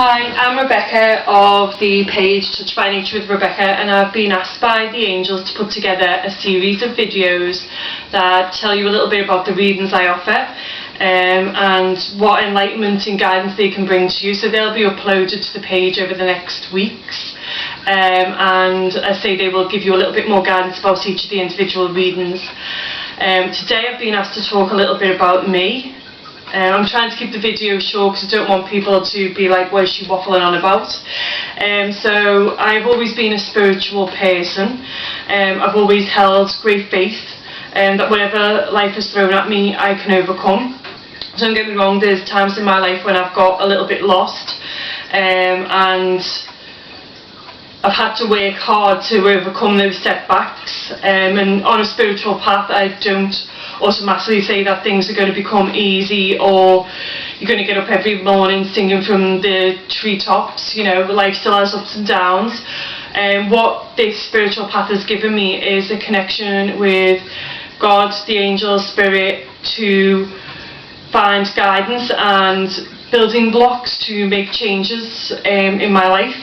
Hi, I'm Rebecca of the page Touched by Nature with Rebecca, and I've been asked by the angels to put together a series of videos that tell you a little bit about the readings I offer and what enlightenment and guidance they can bring to you. So they'll be uploaded to the page over the next weeks, and I say they will give you a little bit more guidance about each of the individual readings. Today I've been asked to talk a little bit about me. I'm trying to keep the video short because I don't want people to be like, what is she waffling on about? So I've always been a spiritual person. I've always held great faith that whatever life has thrown at me, I can overcome. Don't get me wrong, there's times in my life when I've got a little bit lost, and I've had to work hard to overcome those setbacks. And on a spiritual path, I don't automatically say that things are going to become easy or you're going to get up every morning singing from the treetops. You know, life still has ups and downs. And what this spiritual path has given me is a connection with God, the angels, spirit, to find guidance and building blocks to make changes in my life.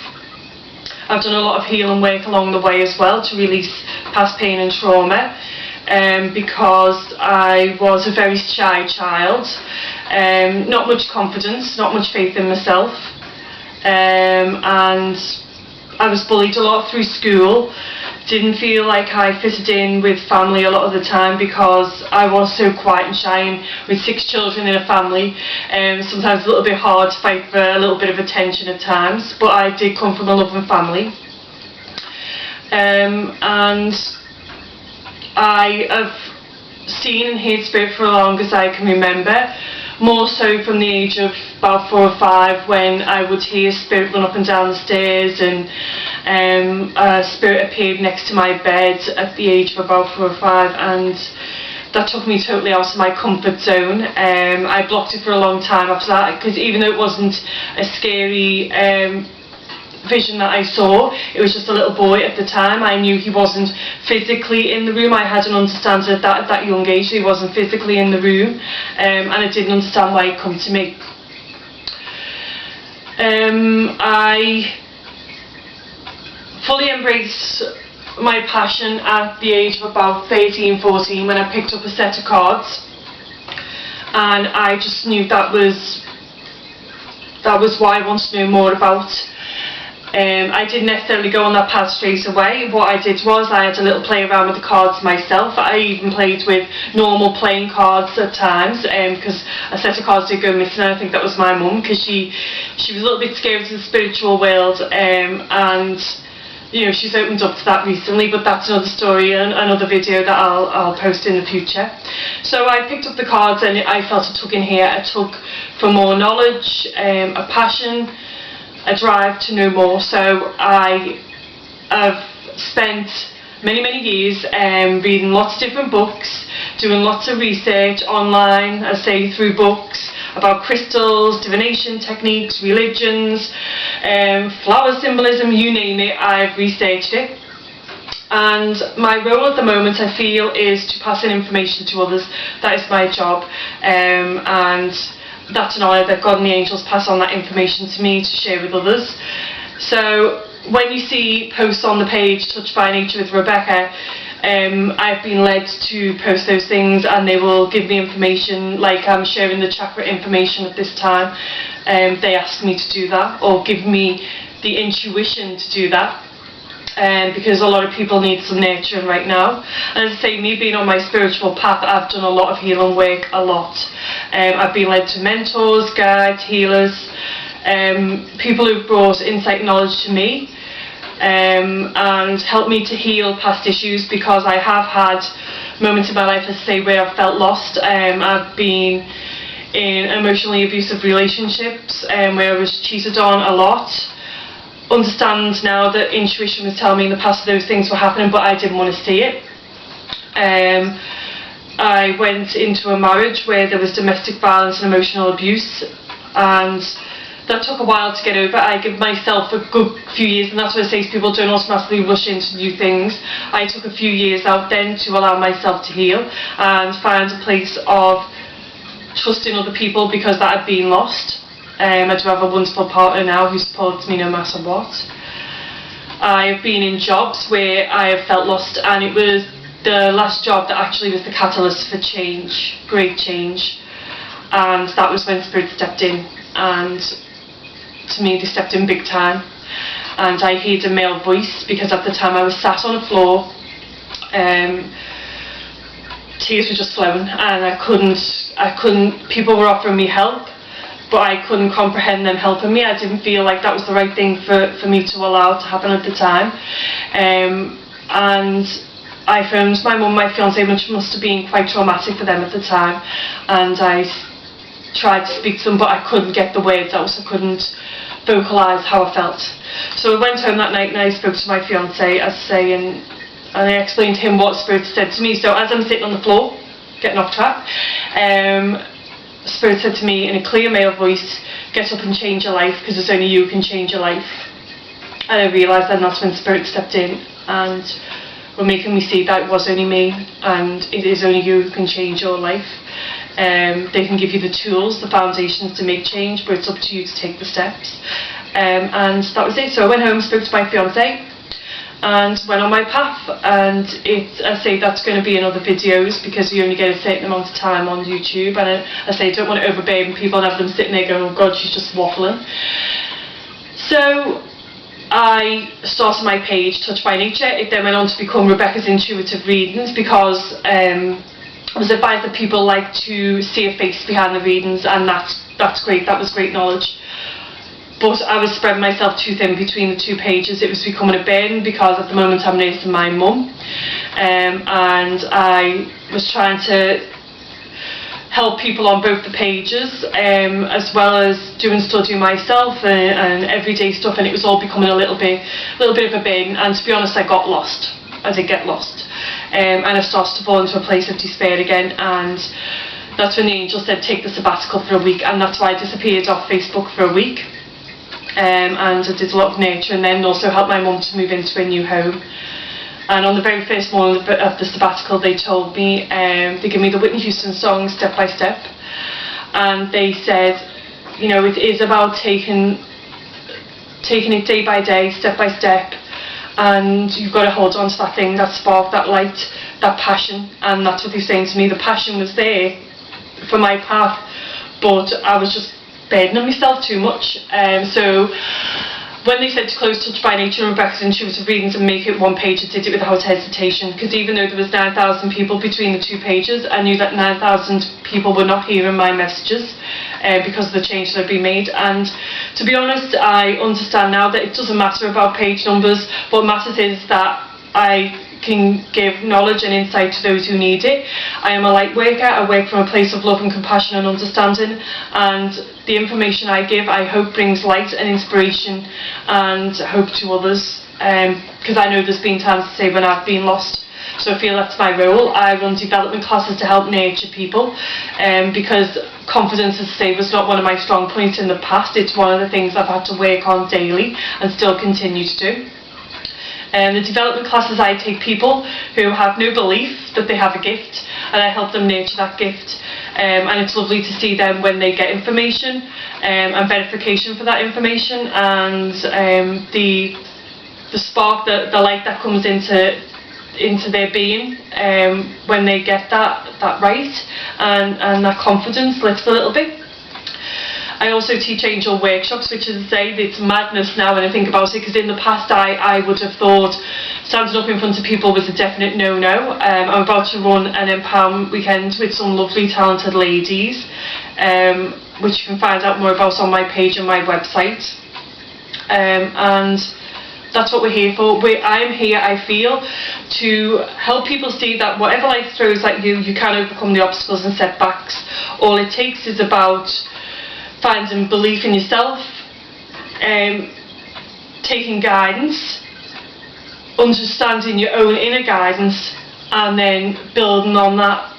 I've done a lot of healing work along the way as well to release past pain and trauma. Because I was a very shy child, not much confidence, not much faith in myself, and I was bullied a lot through school. Didn't feel like I fitted in with family a lot of the time because I was so quiet and shy, and with 6 children in a family, sometimes a little bit hard to fight for a little bit of attention at times, but I did come from a loving family. And I have seen and heard spirit for as long as I can remember, more so from the age of about 4 or 5, when I would hear spirit run up and down the stairs, and a spirit appeared next to my bed at the age of about 4 or 5, and that took me totally out of my comfort zone. I blocked it for a long time after that, because even though it wasn't a scary vision that I saw, it was just a little boy at the time. I knew he wasn't physically in the room. I had an understanding at that young age that he wasn't physically in the room, and I didn't understand why he'd come to me. I fully embraced my passion at the age of about 13, 14 when I picked up a set of cards, and I just knew that was what I wanted to know more about. I didn't necessarily go on that path straight away. What I did was I had a little play around with the cards myself. I even played with normal playing cards at times, because a set of cards did go missing. I think that was my mum, because she was a little bit scared of the spiritual world, and you know, she's opened up to that recently, but that's another story and another video that I'll post in the future. So I picked up the cards and I felt a tug in here, a tug for more knowledge, a passion, a drive to know more. So I have spent many years reading lots of different books, doing lots of research online, I say, through books about crystals, divination techniques, religions, flower symbolism, you name it, I've researched it. And my role at the moment, I feel, is to pass in information to others. That is my job, and that's an honour that God and the angels pass on that information to me to share with others. So when you see posts on the page Touched by Nature with Rebecca, I've been led to post those things, and they will give me information, like I'm sharing the chakra information at this time. They ask me to do that, or give me the intuition to do that. Because a lot of people need some nurturing right now. And as I say, me being on my spiritual path, I've done a lot of healing work, a lot. I've been led to mentors, guides, healers, people who've brought insight and knowledge to me, and helped me to heal past issues, because I have had moments in my life, as I say, where I've felt lost. I've been in emotionally abusive relationships, where I was cheated on a lot. Understand now that intuition was telling me in the past that those things were happening, but I didn't want to see it. I went into a marriage where there was domestic violence and emotional abuse, and that took a while to get over. I give myself a good few years, and that's what I say to people, don't automatically rush into new things. I took a few years out then to allow myself to heal and find a place of trust in other people, because that had been lost. I do have a wonderful partner now who supports me no matter what. I have been in jobs where I have felt lost, and it was the last job that actually was the catalyst for change, great change. And that was when Spirit stepped in, and to me they stepped in big time. And I heard a male voice, because at the time I was sat on the floor, tears were just flowing, and I couldn't, people were offering me help, but I couldn't comprehend them helping me. I didn't feel like that was the right thing for me to allow to happen at the time. And I phoned my mum, my fiancé, which must have been quite traumatic for them at the time, and I tried to speak to them, but I couldn't get the words out, so I couldn't vocalise how I felt. So I went home that night and I spoke to my fiancé, as I say, and I explained to him what Spirit said to me. So as I'm sitting on the floor, getting off track, Spirit said to me in a clear male voice, "Get up and change your life, because it's only you who can change your life." And I realised then that's when Spirit stepped in and were making me see that it was only me, and it is only you who can change your life. They can give you the tools, the foundations to make change, but it's up to you to take the steps. And that was it. So I went home, spoke to my fiancé, and went on my path. And I say that's going to be in other videos, because you only get a certain amount of time on YouTube, and I say I don't want to overburden people and have them sitting there going, "Oh God, she's just waffling." So I started my page, Touched by Nature. It then went on to become Rebecca's Intuitive Readings, because I was advised that people like to see a face behind the readings, and that's great. That was great knowledge. But I was spreading myself too thin between the two pages. It was becoming a burden, because at the moment I'm nursing my mum, and I was trying to help people on both the pages, as well as doing study myself and everyday stuff, and it was all becoming a little bit of a burden. And to be honest, I got lost. I did get lost, and I started to fall into a place of despair again. And that's when the angel said, "Take the sabbatical for a week," and that's why I disappeared off Facebook for a week. And I did a lot of nature, and then also helped my mum to move into a new home. And on the very first morning of the sabbatical, they told me, they gave me the Whitney Houston song, Step by Step, and they said, you know, it is about taking it day by day, step by step, and you've got to hold on to that thing, that spark, that light, that passion. And that's what they're saying to me. The passion was there for my path, but I was just burdening myself too much. So when they said to close Touched by Nature and Rebecca's Intuitive Readings and make it one page, I did it without hesitation, because even though there was 9,000 people between the two pages, I knew that 9,000 people were not hearing my messages because of the change that had been made. And to be honest, I understand now that it doesn't matter about page numbers. What matters is that I can give knowledge and insight to those who need it. I am a light worker. I work from a place of love and compassion and understanding, and the information I give, I hope, brings light and inspiration and hope to others, because I know there's been times to say when I've been lost. So I feel that's my role. I run development classes to help nurture people, because confidence, as I say, was not one of my strong points in the past. It's one of the things I've had to work on daily and still continue to do. The development classes, I take people who have no belief that they have a gift, and I help them nurture that gift. And it's lovely to see them when they get information and verification for that information, and the spark, the light that comes into their being when they get that right, and that confidence lifts a little bit. I also teach angel workshops, which, as I say, it's madness now when I think about it, because in the past I would have thought standing up in front of people was a definite no-no. I'm about to run an empowerment weekend with some lovely talented ladies, which you can find out more about on my page and my website. And that's what we're here for. I am here, I feel, to help people see that whatever life throws at you, you can overcome the obstacles and setbacks. All it takes is about finding belief in yourself, taking guidance, understanding your own inner guidance, and then building on that,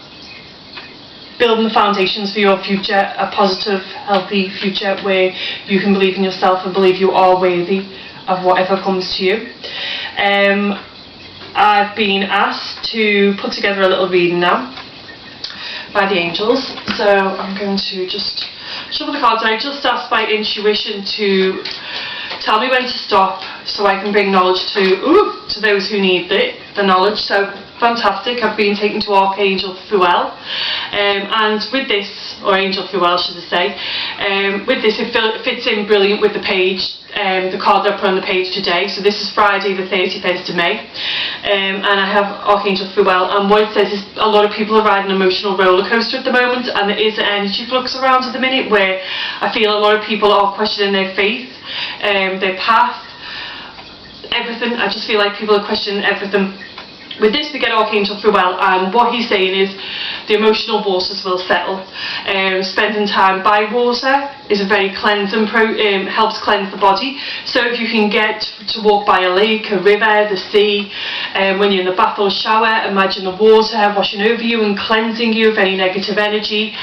building the foundations for your future, a positive, healthy future where you can believe in yourself and believe you are worthy of whatever comes to you. I've been asked to put together a little reading now by the angels, so I'm going to just shuffle the cards, and I just ask my intuition to tell me when to stop, so I can bring knowledge to those who need the knowledge. So fantastic, I've been taken to Archangel Fuel, and with this, or Angel Fuel should I say, with this it fits in brilliant with the page, the card that I put on the page today. So this is Friday the 31st of May, and I have Archangel Fuel, and what it says is a lot of people are riding an emotional roller coaster at the moment, and there is an energy flux around at the minute where I feel a lot of people are questioning their faith, their path, everything. I just feel like people are questioning everything. With this we get Archangel Fuel, and what he's saying is the emotional waters will settle. Spending time by water is a very cleansing, helps cleanse the body. So if you can get to walk by a lake, a river, the sea, when you're in the bath or shower, imagine the water washing over you and cleansing you of any negative energy.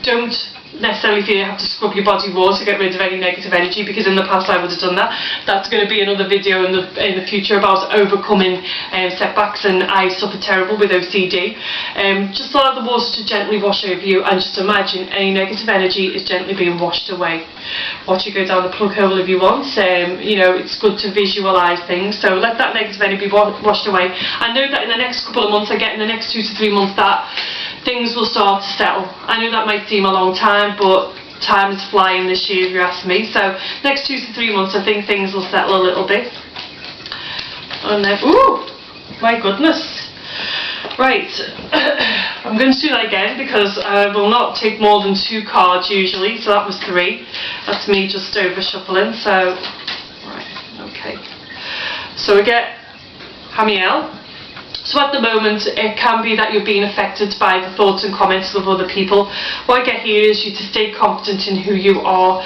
Don't necessarily feel you have to scrub your body raw to get rid of any negative energy, because in the past I would have done that. That's going to be another video in the future about overcoming setbacks, and I suffered terrible with OCD. Just allow the water to gently wash over you, and just imagine any negative energy is gently being washed away. Watch it go down the plug hole if you want. You know, it's good to visualise things, so let that negative energy be washed away. I know that in the next couple of months, I get in the next 2 to 3 months, that things will start to settle. I know that might seem a long time, but time is flying this year if you ask me. So next 2 to 3 months I think things will settle a little bit. And then, ooh, my goodness. Right, I'm going to do that again because I will not take more than 2 cards usually, so that was 3. That's me just over shuffling, so, right, okay. So we get Hamiel. So at the moment, it can be that you're being affected by the thoughts and comments of other people. What I get here is you to stay confident in who you are.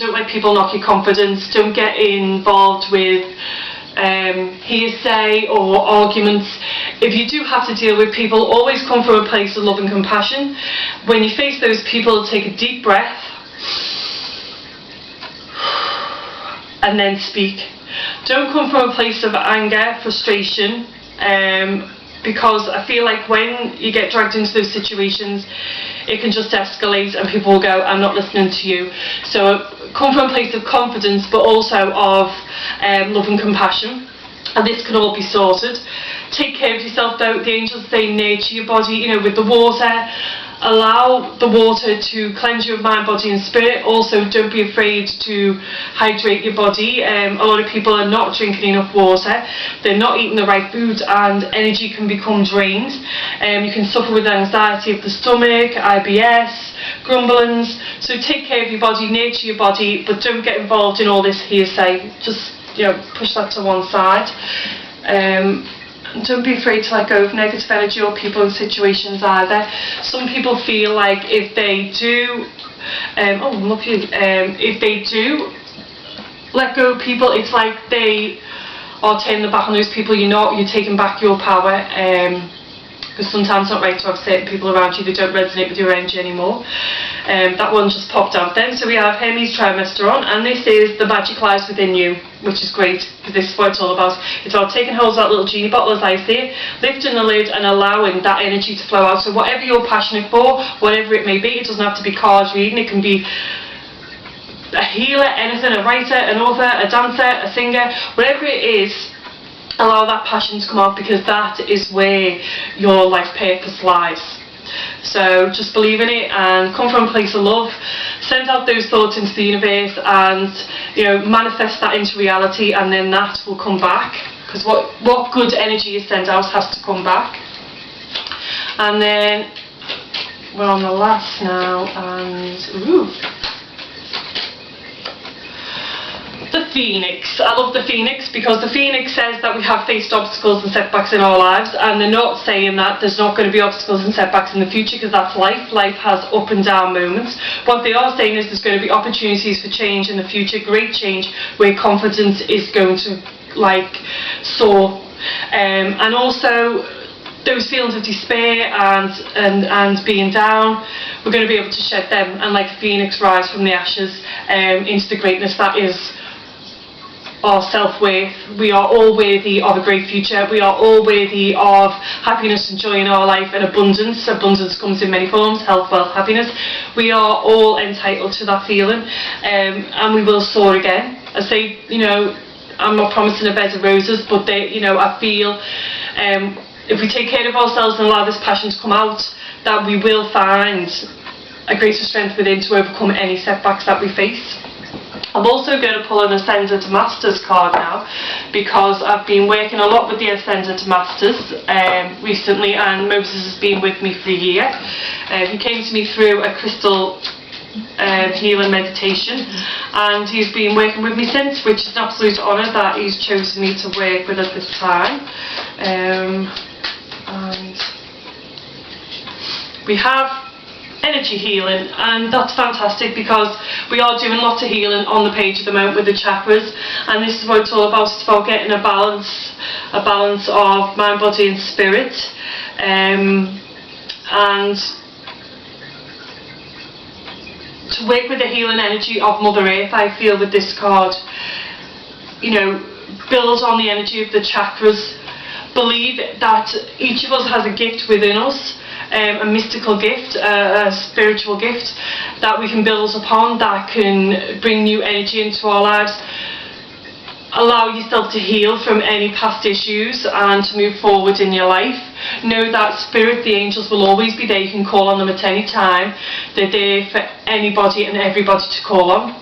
Don't let people knock your confidence. Don't get involved with hearsay or arguments. If you do have to deal with people, always come from a place of love and compassion. When you face those people, take a deep breath and then speak. Don't come from a place of anger, frustration, because I feel like when you get dragged into those situations, it can just escalate and people will go, I'm not listening to you. So come from a place of confidence, but also of love and compassion, and this can all be sorted. Take care of yourself though. The angels say nurture your body, you know, with the water. Allow the water to cleanse you of mind, body and spirit. Also, don't be afraid to hydrate your body. A lot of people are not drinking enough water. They're not eating the right foods, and energy can become drained. You can suffer with anxiety of the stomach, IBS, grumblings. So take care of your body, nurture your body, but don't get involved in all this hearsay. Just, you know, push that to one side. Don't be afraid to let go of negative energy or people and situations either. Some people feel like if they do, if they do let go of people, it's like they are turning the back on those people. You're taking back your power. Because sometimes it's not right to have certain people around you that don't resonate with your energy anymore. That one just popped out then. So we have Hermes Trimester on, and this is The Magic Lies Within You, which is great, because this is what it's all about. It's about taking hold of that little genie bottle, as I see it, lifting the lid and allowing that energy to flow out. So whatever you're passionate for, whatever it may be, it doesn't have to be cards reading, it can be a healer, anything, a writer, an author, a dancer, a singer, whatever it is. Allow that passion to come out, because that is where your life purpose lies. So just believe in it and come from a place of love. Send out those thoughts into the universe, and you know, manifest that into reality, and then that will come back. Because what good energy is sent out has to come back. And then we're on the last now, and ooh. The Phoenix. I love the Phoenix, because the Phoenix says that we have faced obstacles and setbacks in our lives, and they're not saying that there's not going to be obstacles and setbacks in the future, because that's life. Life has up and down moments. What they are saying is there's going to be opportunities for change in the future, great change, where confidence is going to soar. And also those feelings of despair and being down, we're going to be able to shed them, and like a phoenix rise from the ashes into the greatness that is our self-worth. We are all worthy of a great future. We are all worthy of happiness and joy in our life and abundance. Abundance comes in many forms: health, wealth, happiness. We are all entitled to that feeling, and we will soar again. I say, I'm not promising a bed of roses, but I feel if we take care of ourselves and allow this passion to come out, that we will find a greater strength within to overcome any setbacks that we face. I'm also going to pull an Ascender to Masters card now, because I've been working a lot with the Ascender to Masters recently, and Moses has been with me for a year. He came to me through a crystal healing meditation, and he's been working with me since, which is an absolute honour that he's chosen me to work with at this time. And we have energy healing, and that's fantastic, because we are doing lots of healing on the page at the moment with the chakras, and this is what it's all about. It's about getting a balance of mind, body and spirit, and to work with the healing energy of Mother Earth. I feel with this card, build on the energy of the chakras. Believe that each of us has a gift within us, a mystical gift, a spiritual gift that we can build upon, that can bring new energy into our lives. Allow yourself to heal from any past issues and to move forward in your life. Know that Spirit, the angels, will always be there. You can call on them at any time. They're there for anybody and everybody to call on.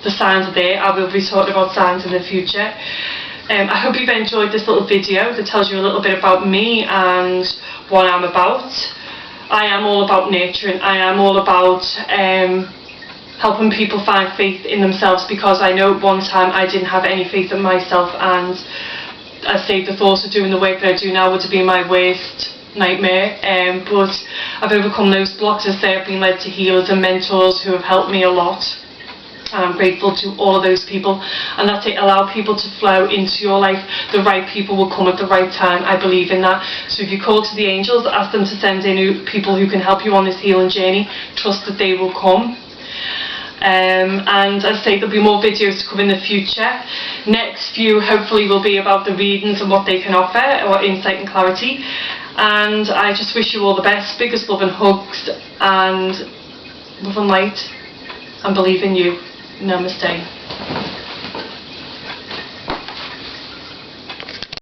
The signs are there. I will be talking about signs in the future. I hope you've enjoyed this little video that tells you a little bit about me and what I'm about. I am all about nurturing. I am all about helping people find faith in themselves, because I know at one time I didn't have any faith in myself, and I say the thought of doing the work that I do now would have been my worst nightmare, but I've overcome those blocks. As I say, I've been led to healers and mentors who have helped me a lot. And I'm grateful to all of those people, and that's it. Allow people to flow into your life. The right people will come at the right time. I believe in that. So if you call to the angels, ask them to send in people who can help you on this healing journey. Trust that they will come. And as I say, there'll be more videos to come in the future. Next few hopefully will be about the readings and what they can offer, or insight and clarity. And I just wish you all the best. Biggest love and hugs, and love and light, and believe in you. Namaste.